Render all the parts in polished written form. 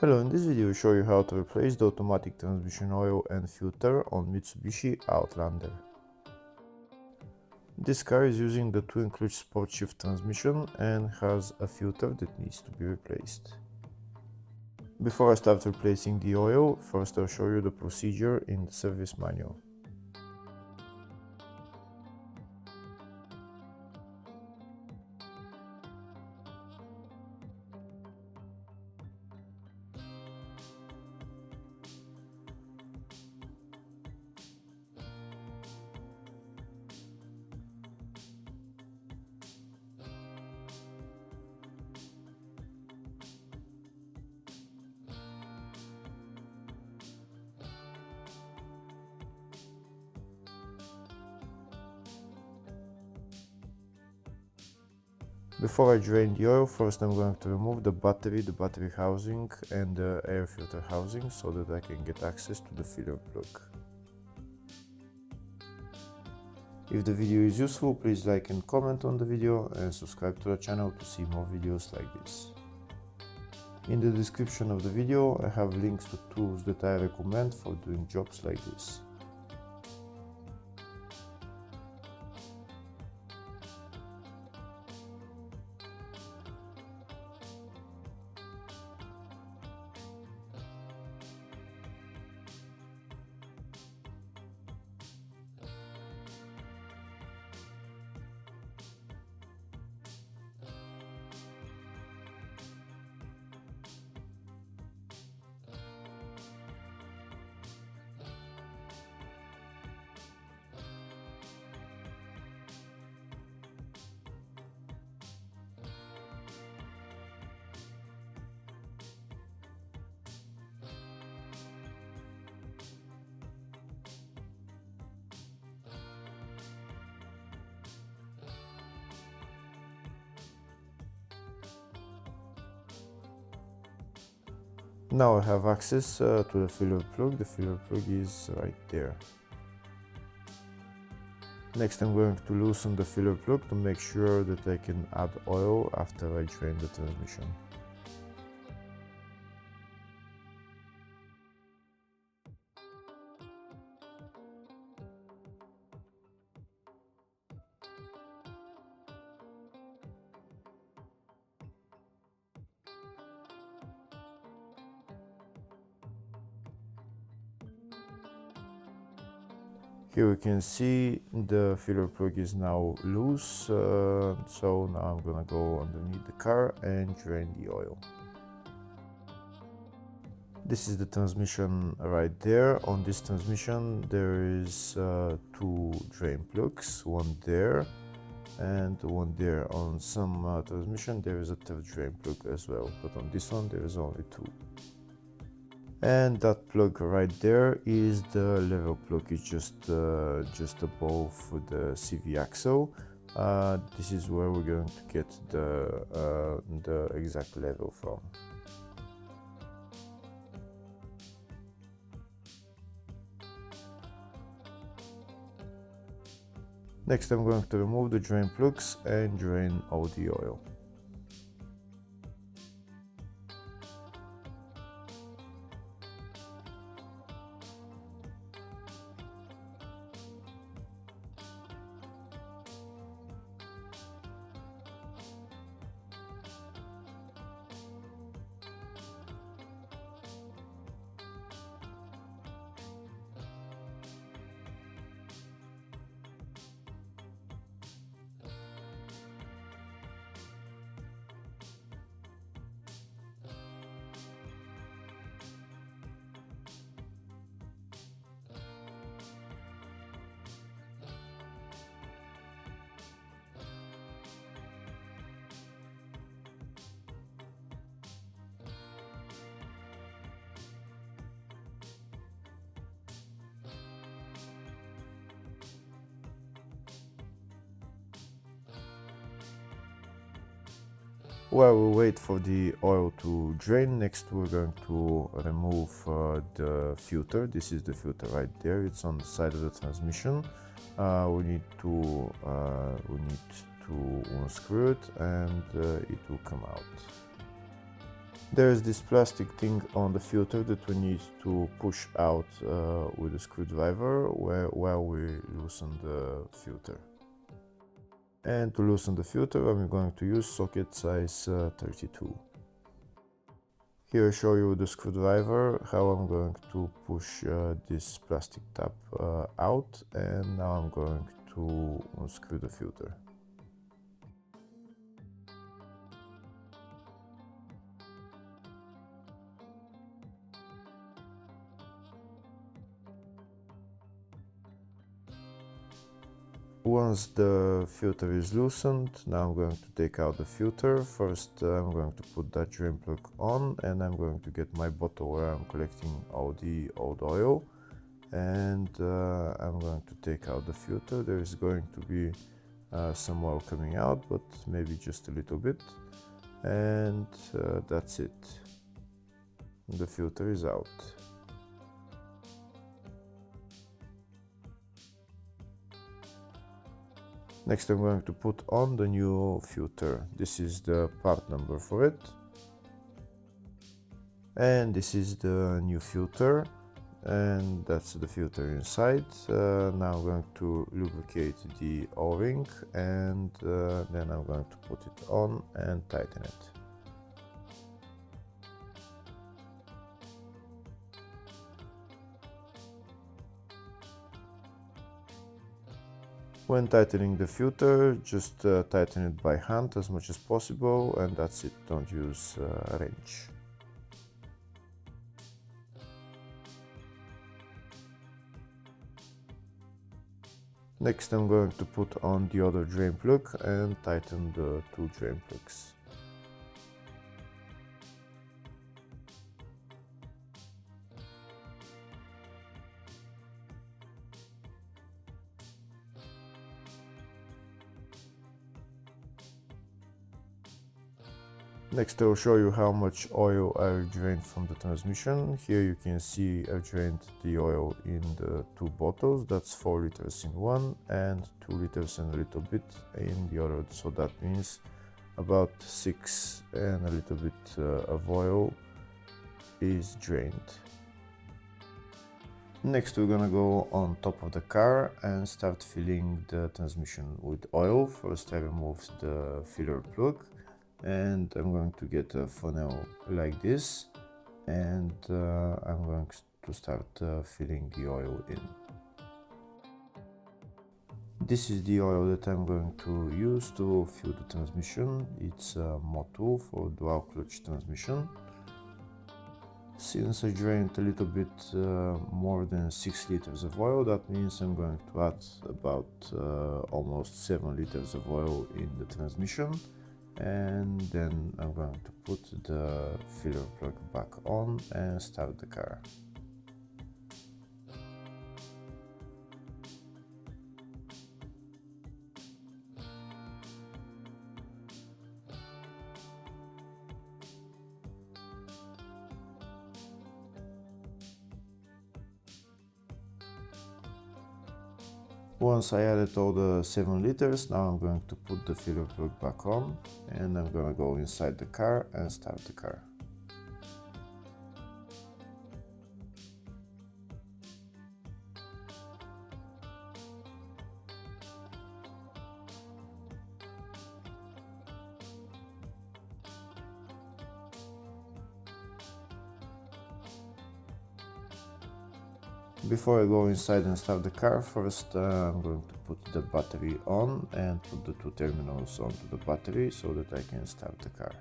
Hello, in this video I will show you how to replace the automatic transmission oil and filter on Mitsubishi Outlander. This car is using the twin-clutch sport shift transmission and has a filter that needs to be replaced. Before I start replacing the oil, first I'll show you the procedure in the service manual. Before I drain the oil, first I'm going to remove the battery housing and the air filter housing so that I can get access to the filler plug. If the video is useful, please like and comment on the video and subscribe to the channel to see more videos like this. In the description of the video I have links to tools that I recommend for doing jobs like this. Now I have access to the filler plug. The filler plug is right there. Next I'm going to loosen the filler plug to make sure that I can add oil after I drain the transmission. Here we can see the filler plug is now loose, so now I'm gonna go underneath the car and drain the oil. This is the transmission right there. On this transmission there is two drain plugs, one there and one there. On some transmission there is a third drain plug as well, but on this one there is only two. And that plug right there is the level plug. It's just above the CV axle. This is where we're going to get the exact level from. Next I'm going to remove the drain plugs and drain all the oil. While we wait for the oil to drain, next we're going to remove the filter. This is the filter right there. It's on the side of the transmission. We need to unscrew it and it will come out. There is this plastic thing on the filter that we need to push out with a screwdriver while we loosen the filter. And to loosen the filter, I'm going to use socket size 32. Here I show you with the screwdriver how I'm going to push this plastic tab out, and now I'm going to unscrew the filter. Once the filter is loosened, now I'm going to take out the filter. First I'm going to put that drain plug on, and I'm going to get my bottle where I'm collecting all the old oil, and I'm going to take out the filter. There is going to be some oil coming out, but maybe just a little bit, and that's it. The filter is out. Next I'm going to put on the new filter. This is the part number for it. And this is the new filter, and that's the filter inside. Now I'm going to lubricate the O-ring, and then I'm going to put it on and tighten it. When tightening the filter, just tighten it by hand as much as possible, and that's it, don't use a wrench. Next I'm going to put on the other drain plug and tighten the two drain plugs. Next I'll show you how much oil I drained from the transmission. Here you can see I drained the oil in the two bottles. That's 4 liters in one and 2 liters and a little bit in the other. So that means about 6 and a little bit of oil is drained. Next we're gonna go on top of the car and start filling the transmission with oil. First I removed the filler plug, and I'm going to get a funnel like this, and I'm going to start filling the oil in. This is the oil that I'm going to use to fill the transmission. It's a Motul for dual clutch transmission. Since I drained a little bit more than 6 liters of oil, that means I'm going to add about almost 7 liters of oil in the transmission. And then I'm going to put the filler plug back on and start the car. Once I added all the 7 liters, now I'm going to put the filler plug back on, and I'm going to go inside the car and start the car. Before I go inside and start the car, first I'm going to put the battery on and put the two terminals onto the battery so that I can start the car.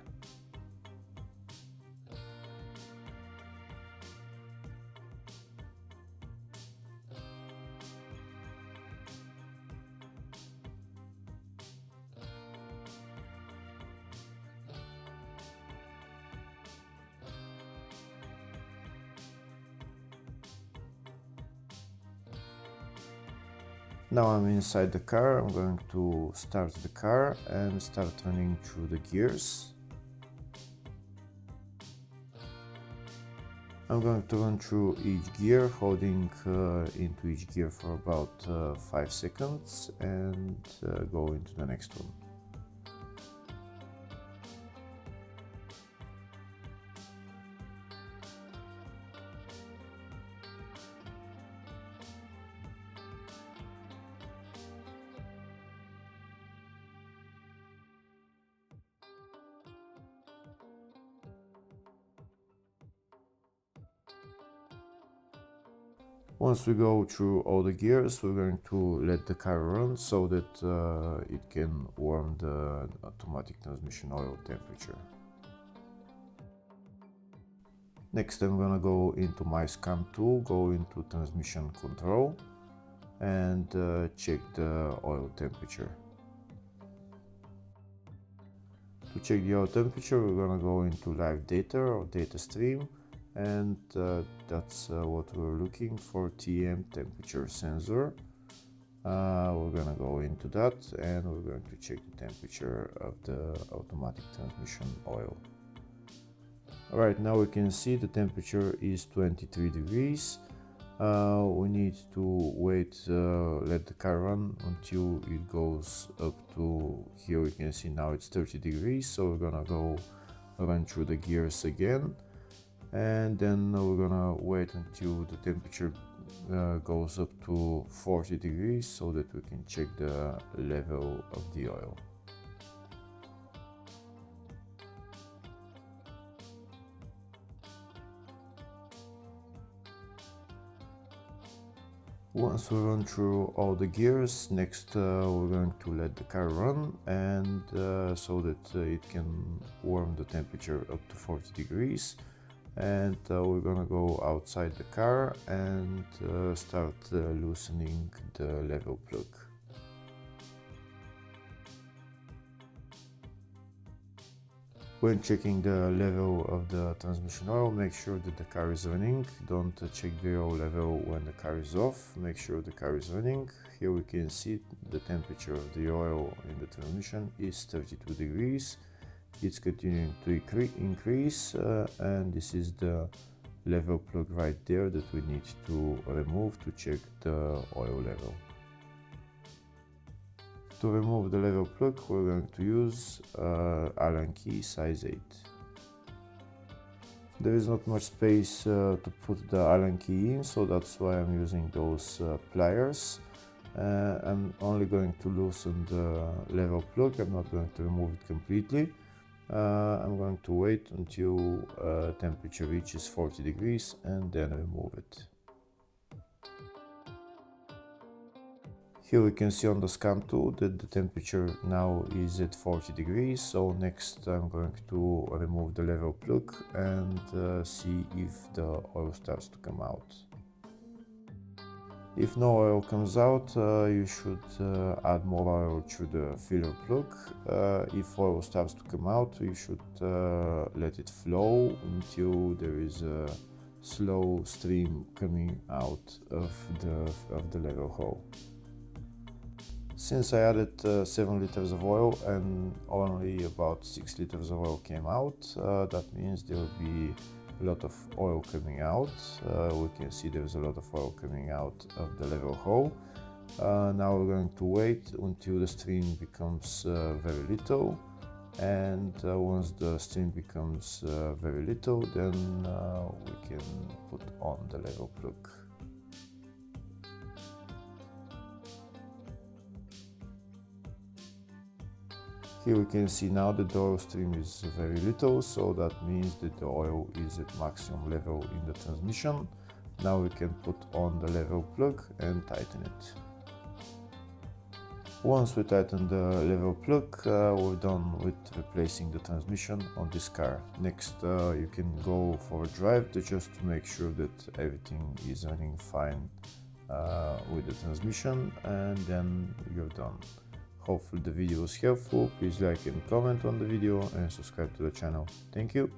Now I'm inside the car. I'm going to start the car and start running through the gears. I'm going to run through each gear, holding into each gear for about 5 seconds and go into the next one. Once we go through all the gears, we're going to let the car run so that it can warm the automatic transmission oil temperature. Next, I'm gonna go into my scan tool, go into transmission control, and check the oil temperature. To check the oil temperature, we're gonna go into live data or data stream, and that's what we're looking for, TM temperature sensor. We're gonna go into that and we're going to check the temperature of the automatic transmission oil. Alright, now we can see the temperature is 23 degrees. We need to wait, let the car run until it goes up to here. We can see now it's 30 degrees, so we're gonna go run through the gears again, and then we're gonna wait until the temperature goes up to 40 degrees so that we can check the level of the oil. Once we run through all the gears, next we're going to let the car run, and so that it can warm the temperature up to 40 degrees. And we're gonna go outside the car and start loosening the level plug. When checking the level of the transmission oil, make sure that the car is running. Don't check the oil level when the car is off. Make sure the car is running. Here we can see the temperature of the oil in the transmission is 32 degrees. It's continuing to increase, and this is the level plug right there that we need to remove to check the oil level. To remove the level plug, we're going to use Allen key size 8. There is not much space to put the Allen key in, so that's why I'm using those pliers. I'm only going to loosen the level plug. I'm not going to remove it completely. I'm going to wait until temperature reaches 40 degrees and then remove it. Here we can see on the scan tool that the temperature now is at 40 degrees. So next I'm going to remove the level plug and see if the oil starts to come out. If no oil comes out, you should add more oil through the filler plug. If oil starts to come out, you should let it flow until there is a slow stream coming out of the level hole. Since I added 7 liters of oil and only about 6 liters of oil came out, that means there will be a lot of oil coming out. We can see there's a lot of oil coming out of the level hole. Now we're going to wait until the stream becomes very little, and once the stream becomes very little, then we can put on the level plug. Here we can see now that the oil stream is very little, so that means that the oil is at maximum level in the transmission. Now we can put on the level plug and tighten it. Once we tighten the level plug, we're done with replacing the transmission on this car. Next, you can go for a drive just to make sure that everything is running fine with the transmission, and then you're done. Hopefully the video was helpful. Please like and comment on the video and subscribe to the channel. Thank you.